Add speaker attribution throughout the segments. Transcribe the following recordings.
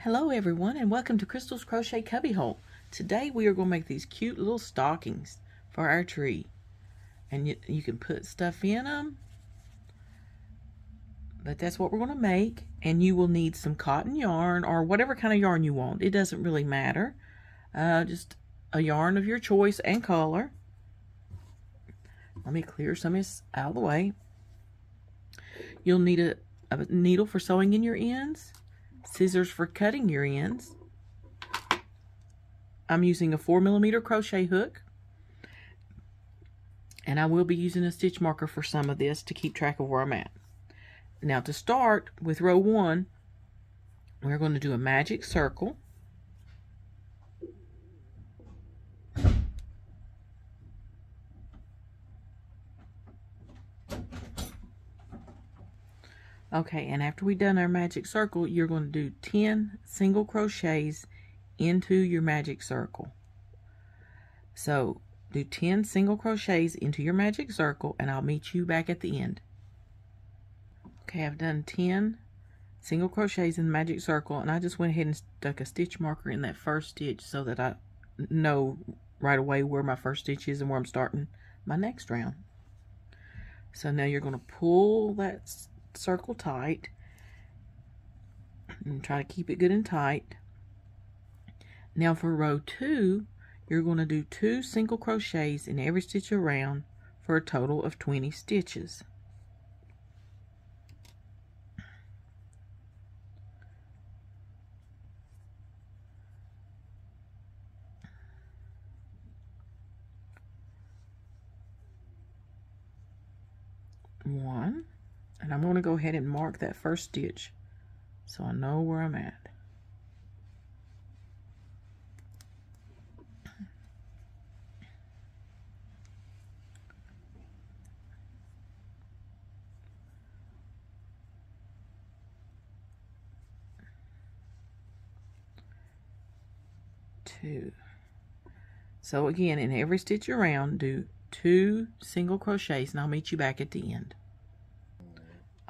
Speaker 1: Hello everyone, and welcome to Crystal's Crochet Cubbyhole. Today we are going to make these cute little stockings for our tree. And you can put stuff in them. But that's what we're going to make. And you will need some cotton yarn or whatever kind of yarn you want. It doesn't really matter. Just a yarn of your choice and color. Let me clear some of this out of the way. You'll need a needle for sewing in your ends. Scissors for cutting your ends. I'm using a 4mm crochet hook. And I will be using a stitch marker for some of this to keep track of where I'm at. Now to start with row 1, we're going to do a magic circle. Okay, and after we've done our magic circle, you're going to do 10 single crochets into your magic circle. So, do 10 single crochets into your magic circle, and I'll meet you back at the end. Okay, I've done 10 single crochets in the magic circle, and I just went ahead and stuck a stitch marker in that first stitch so that I know right away where my first stitch is and where I'm starting my next round. So now you're going to pull that circle tight and try to keep it good and tight. Now for row 2, you're going to do 2 single crochets in every stitch around for a total of 20 stitches. One. And I'm going to go ahead and mark that first stitch so I know where I'm at. Two. So again, in every stitch around, do 2 single crochets, and I'll meet you back at the end.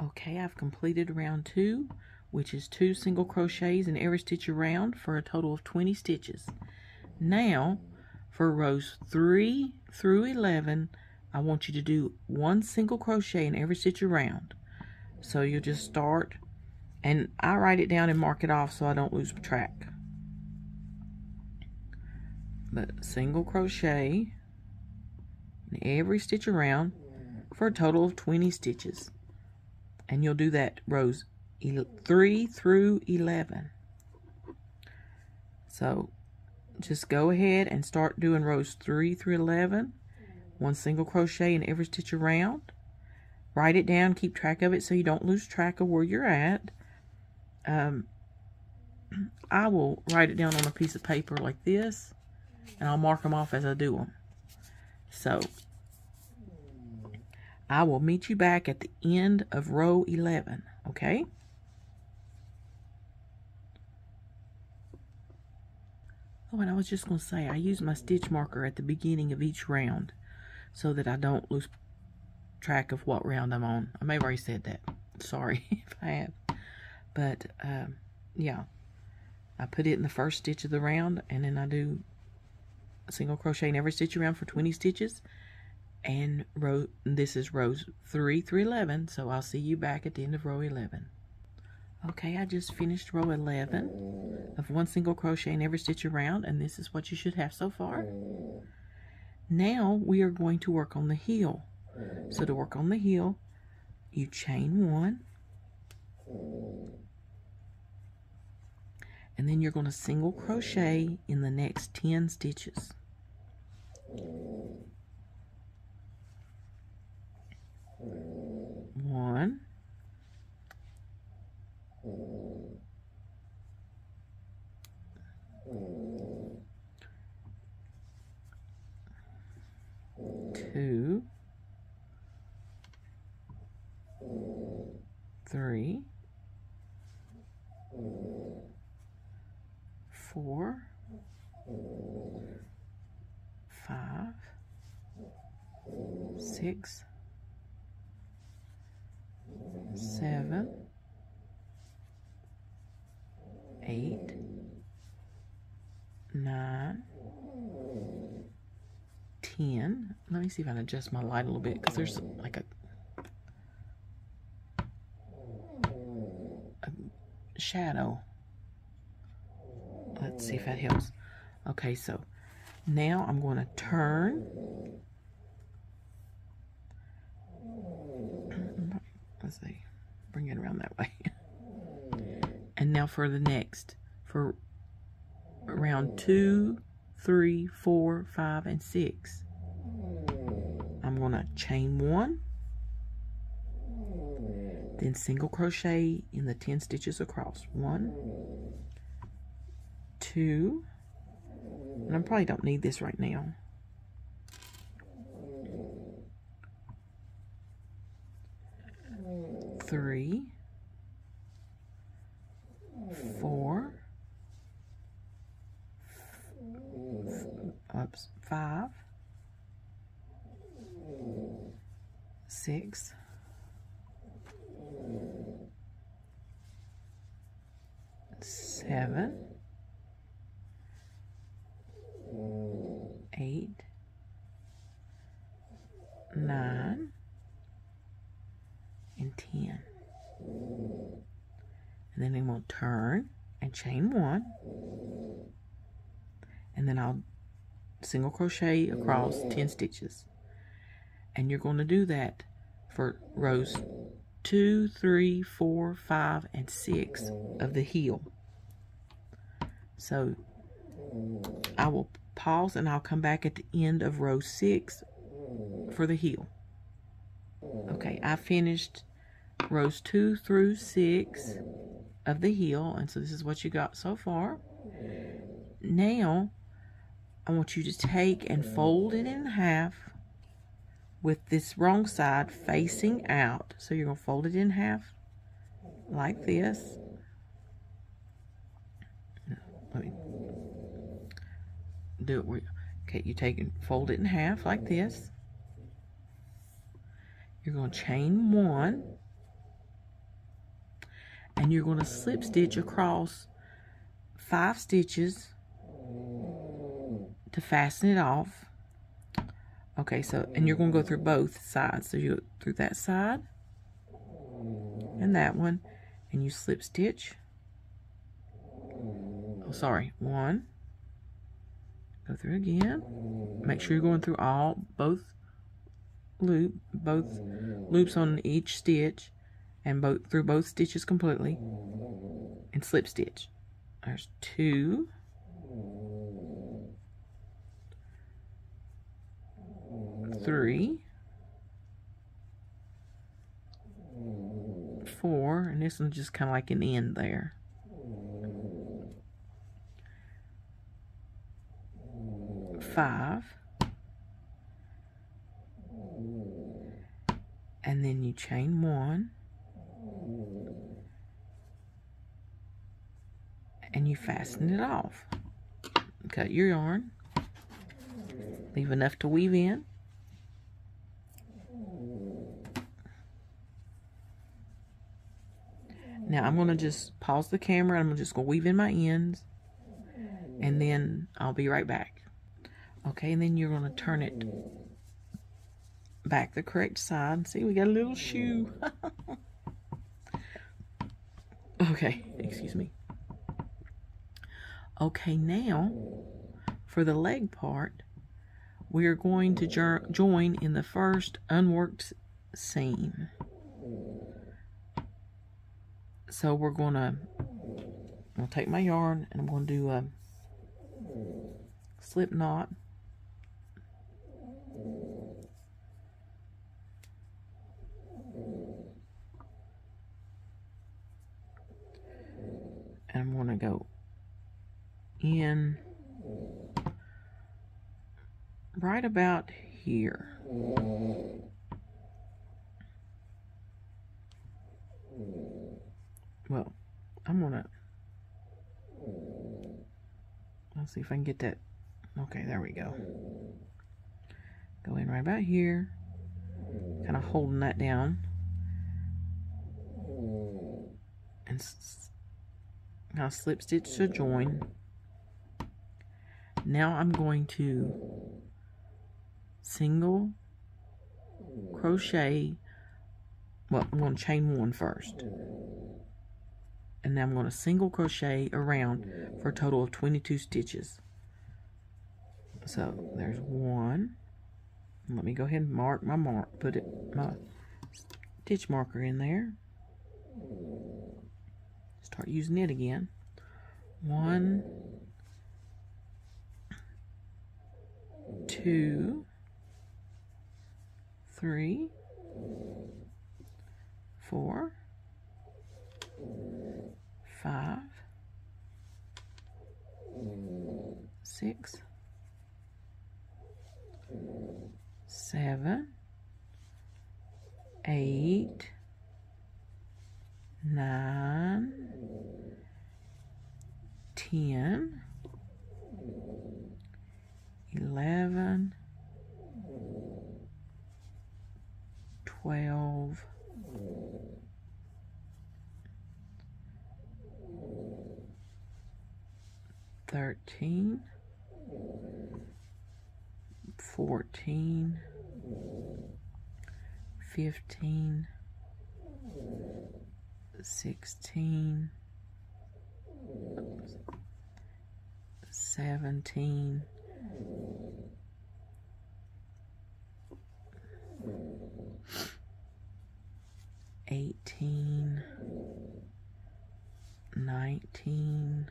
Speaker 1: Okay, I've completed round 2, which is 2 single crochets in every stitch around for a total of 20 stitches. Now, for rows 3 through 11, I want you to do 1 single crochet in every stitch around. So you'll just start, and I write it down and mark it off so I don't lose track. But single crochet in every stitch around for a total of 20 stitches. And you'll do that rows 3 through 11. So just go ahead and start doing rows 3 through 11. 1 single crochet in every stitch around. Write it down, keep track of it so you don't lose track of where you're at. I will write it down on a piece of paper like this, and I'll mark them off as I do them. So I will meet you back at the end of row 11, okay? Oh, and I was just going to say, I use my stitch marker at the beginning of each round so that I don't lose track of what round I'm on. I may have already said that. Sorry if I have. But, yeah. I put it in the first stitch of the round, and then I do a single crochet in every stitch around for 20 stitches. And this is rows 3 through 11, so I'll see you back at the end of row 11. Okay, I just finished row 11 of 1 single crochet in every stitch around, and this is what you should have so far. Now we are going to work on the heel. So to work on the heel, you chain 1, and then you're going to single crochet in the next 10 stitches. 1, 2, 3, 4, 5, 6, 7, 8, 9, 10. Let me see if I can adjust my light a little bit, because there's like a shadow. Let's see if that helps. Okay, so now I'm going to turn. Let's see, bring it around that way. And now for the next, for round 2, 3, 4, 5, and 6, I'm going to chain 1, then single crochet in the 10 stitches across. 1, 2, and I probably don't need this right now. 3, 4, 5, 6, 7, 8, 9, and 10. And then I'm going to turn and chain 1, and then I'll single crochet across 10 stitches. And you're going to do that for rows 2, 3, 4, 5, and 6 of the heel. So I will pause and I'll come back at the end of row 6 for the heel. Okay, I finished rows 2 through 6 of the heel, and so this is what you got so far. Now I want you to take and fold it in half with this wrong side facing out. So you're going to fold it in half like this. Let me do it. Okay, you take and fold it in half like this. You're going to chain 1, and you're going to slip stitch across 5 stitches to fasten it off. Okay, so, and you're going to go through both sides. So you go through that side and that one, and you slip stitch. Oh, sorry, 1. Go through again. Make sure you're going through both loops on each stitch, and through both stitches completely, and slip stitch. There's 2, 3, 4, and this one's just kind of like an end there. 5, and then you chain 1, and you fasten it off. Cut your yarn, leave enough to weave in. Now I'm going to just pause the camera. I'm just going to weave in my ends, and then I'll be right back. Okay, and then you're going to turn it back the correct side. See, we got a little shoe. Okay, excuse me. Okay, now for the leg part, we are going to join in the first unworked seam. So we're going to, I'll take my yarn and I'm going to do a slip knot. And I'm going to go in right about here. Well, I'm going to, let's see if I can get that. Okay, there we go. Go in right about here, kind of holding that down, and I'll slip stitch to join. Now I'm going to single crochet, well, I'm going to chain 1 first, and then I'm going to single crochet around for a total of 22 stitches. So there's 1. Let me go ahead and mark my put my stitch marker in there. Start using it again. 1, 2, 3, 4, 5, 6, 7, 8, 9, 10, 11, 12, 13, 14, 15, 16, 17, 18, 19,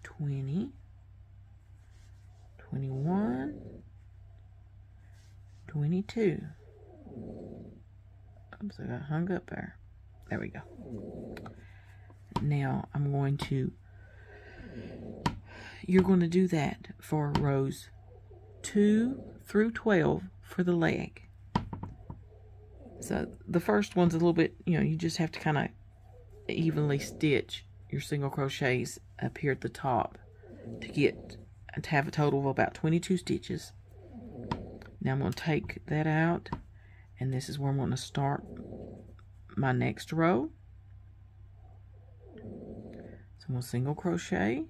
Speaker 1: 20, 21, 22. Oops, I got hung up there. There we go. Now I'm going to, you're going to do that for rows 2 through 12 for the leg. So the first one's a little bit, you just have to kind of evenly stitch your single crochets up here at the top to have a total of about 22 stitches. Now I'm going to take that out, and this is where I'm going to start my next row. So I'm going to single crochet,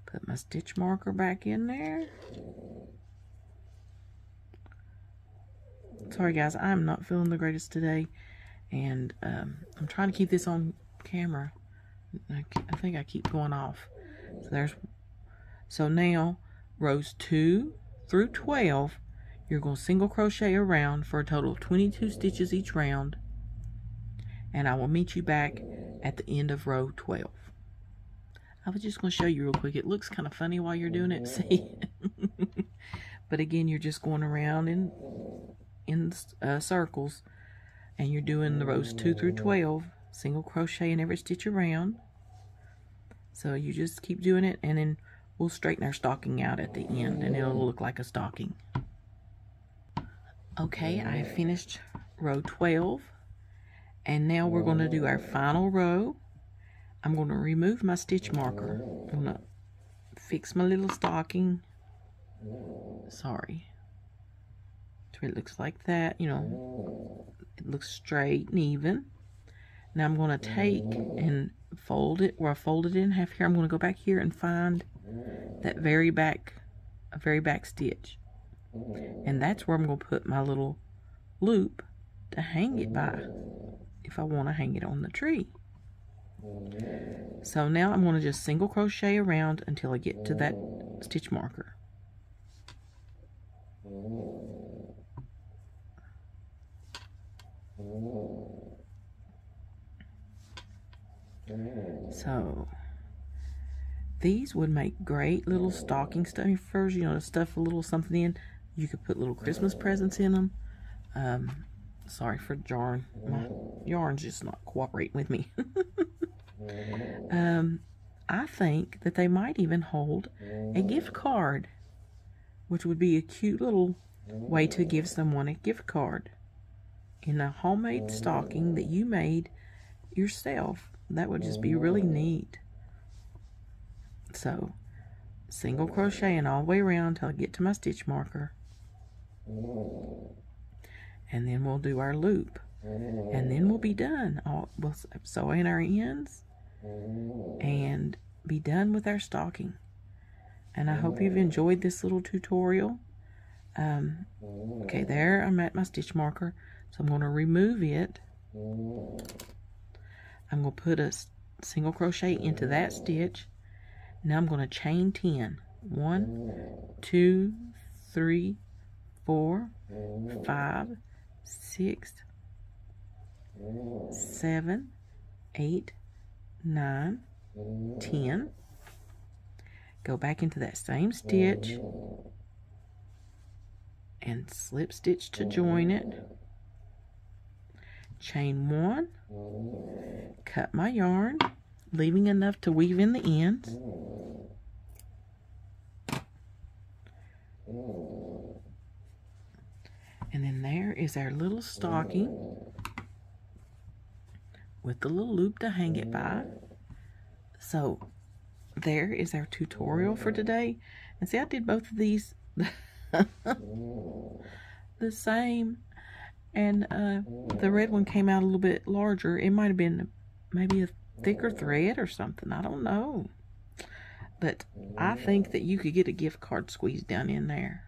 Speaker 1: put my stitch marker back in there. Sorry guys, I'm not feeling the greatest today, and I'm trying to keep this on camera. I think I keep going off. So now rows 2 through 12, you're going to single crochet around for a total of 22 stitches each round, and I will meet you back at the end of row 12. I was just going to show you real quick. It looks kind of funny while you're doing it, see? But again, you're just going around in circles, and you're doing the rows 2 through 12, single crochet in every stitch around. So you just keep doing it, and then we'll straighten our stocking out at the end, and it'll look like a stocking. Okay, I finished row 12, and now we're going to do our final row. I'm going to remove my stitch marker. I'm going to fix my little stocking. Sorry. So it looks like that, it looks straight and even. Now I'm going to take and fold it, where I folded it in half here. I'm going to go back here and find that very back stitch. And that's where I'm going to put my little loop to hang it by, if I want to hang it on the tree. So now I'm going to just single crochet around until I get to that stitch marker. So these would make great little stocking stuffers, to stuff a little something in. You could put little Christmas presents in them. Sorry for jarring. My yarn's just not cooperating with me. I think that they might even hold a gift card, which would be a cute little way to give someone a gift card in a homemade stocking that you made yourself. That would just be really neat. So, single crocheting all the way around until I get to my stitch marker. and then we'll do our loop, and then we'll be done. We'll sew in our ends and be done with our stocking. And I hope you've enjoyed this little tutorial. Okay, there I'm at my stitch marker, so I'm going to remove it. I'm going to put a single crochet into that stitch. Now I'm going to chain 10. 1, 2, 3, 4, 5, 6, 7, 8, 9, 10. Go back into that same stitch and slip stitch to join it. Chain 1, cut my yarn, leaving enough to weave in the ends. And then there is our little stocking with the little loop to hang it by. So there is our tutorial for today. And see, I did both of these the same, and the red one came out a little bit larger. It might have been maybe a thicker thread or something, I don't know, but I think that you could get a gift card squeezed down in there.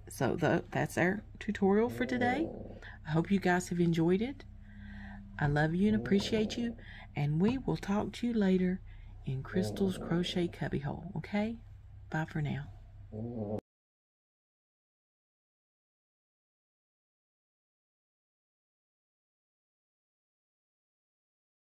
Speaker 1: So that's our tutorial for today. I hope you guys have enjoyed it. I love you and appreciate you, and we will talk to you later in Crystal's Crochet Cubbyhole. Okay, bye for now.